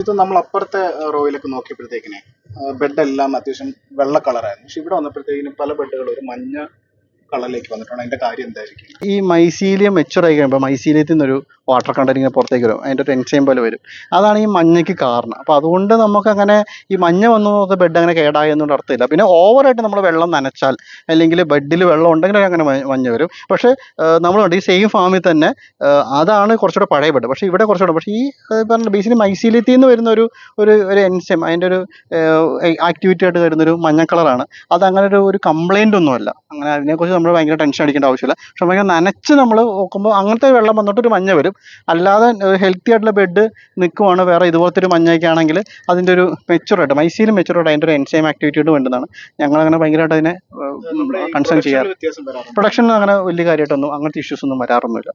ഇത് നമ്മൾ അപ്പുറത്തെ റോയിലൊക്കെ നോക്കിയപ്പോഴത്തേക്കിനെ ബെഡെല്ലാം അത്യാവശ്യം വെള്ള കളറായിരുന്നു. പക്ഷെ ഇവിടെ വന്നപ്പോഴത്തേക്കിനും പല ബെഡുകളും ഒരു മഞ്ഞ കളറിലേക്ക് വന്നിട്ടുണ്ട്. അതിന്റെ കാര്യം എന്തായിരിക്കും? ഈ മൈസീലിയം മെച്ചുർ ആയി കഴിയുമ്പോൾ മൈസീലിയത്തിൽ നിന്നൊരു വാട്ടർ കണ്ടന്റ് ഇങ്ങനെ പുറത്തേക്ക് വരും, അതിൻ്റെ ഒരു എൻസൈം പോലെ വരും. അതാണ് ഈ മഞ്ഞയ്ക്ക് കാരണം. അപ്പോൾ അതുകൊണ്ട് നമുക്കങ്ങനെ ഈ മഞ്ഞ വന്നു ബെഡ് അങ്ങനെ കേടായി എന്നൊന്നും അർത്ഥമില്ല. പിന്നെ ഓവറായിട്ട് നമ്മൾ വെള്ളം നനച്ചാൽ അല്ലെങ്കിൽ ബെഡിൽ വെള്ളം ഉണ്ടെങ്കിൽ അങ്ങനെ മഞ്ഞ വരും. പക്ഷേ നമ്മളുണ്ട് ഈ സെയിം ഫാമിൽ തന്നെ അതാണ് കുറച്ചുകൂടെ പഴയ ബെഡ്. പക്ഷേ ഇവിടെ കുറച്ചുകൂടെ, പക്ഷേ ഈ പറഞ്ഞ ബേസിക്കലി മൈസീലിയത്തിൽ നിന്ന് വരുന്ന ഒരു എൻസൈം, അതിൻ്റെ ഒരു ആക്ടിവിറ്റി ആയിട്ട് വരുന്നൊരു മഞ്ഞ കളറാണ്. അതങ്ങനെ ഒരു കംപ്ലൈൻ്റ് ഒന്നുമല്ല. അങ്ങനെ അതിനെക്കുറിച്ച് നമ്മൾ ഭയങ്കര ടെൻഷൻ അടിക്കേണ്ട ആവശ്യമില്ല. പക്ഷെ ഭയങ്കര നനച്ച് നമ്മൾ നോക്കുമ്പോൾ അങ്ങനത്തെ വെള്ളം വന്നിട്ട് ഒരു മഞ്ഞ വരും. അല്ലാതെ ഹെൽത്തി ആയിട്ടുള്ള ബെഡ് നിൽക്കുവാണ് വേറെ ഇതുപോലത്തെ ഒരു മഞ്ഞയൊക്കെ ആണെങ്കിൽ അതിൻ്റെ ഒരു മെച്ചുറായിട്ട് മൈസീലും മെച്ചുറായിട്ട് അതിൻ്റെ ഒരു എൻസൈം ആക്ടിവിറ്റിയോട് വേണ്ടതാണ്. ഞങ്ങളങ്ങനെ ഭയങ്കരമായിട്ട് അതിനെ കൺസേൺ ചെയ്യാറ്. പ്രൊഡക്ഷനിൽ അങ്ങനെ വലിയ കാര്യമായിട്ടൊന്നും അങ്ങനത്തെ ഇഷ്യൂസ് ഒന്നും വരാറൊന്നുമില്ല.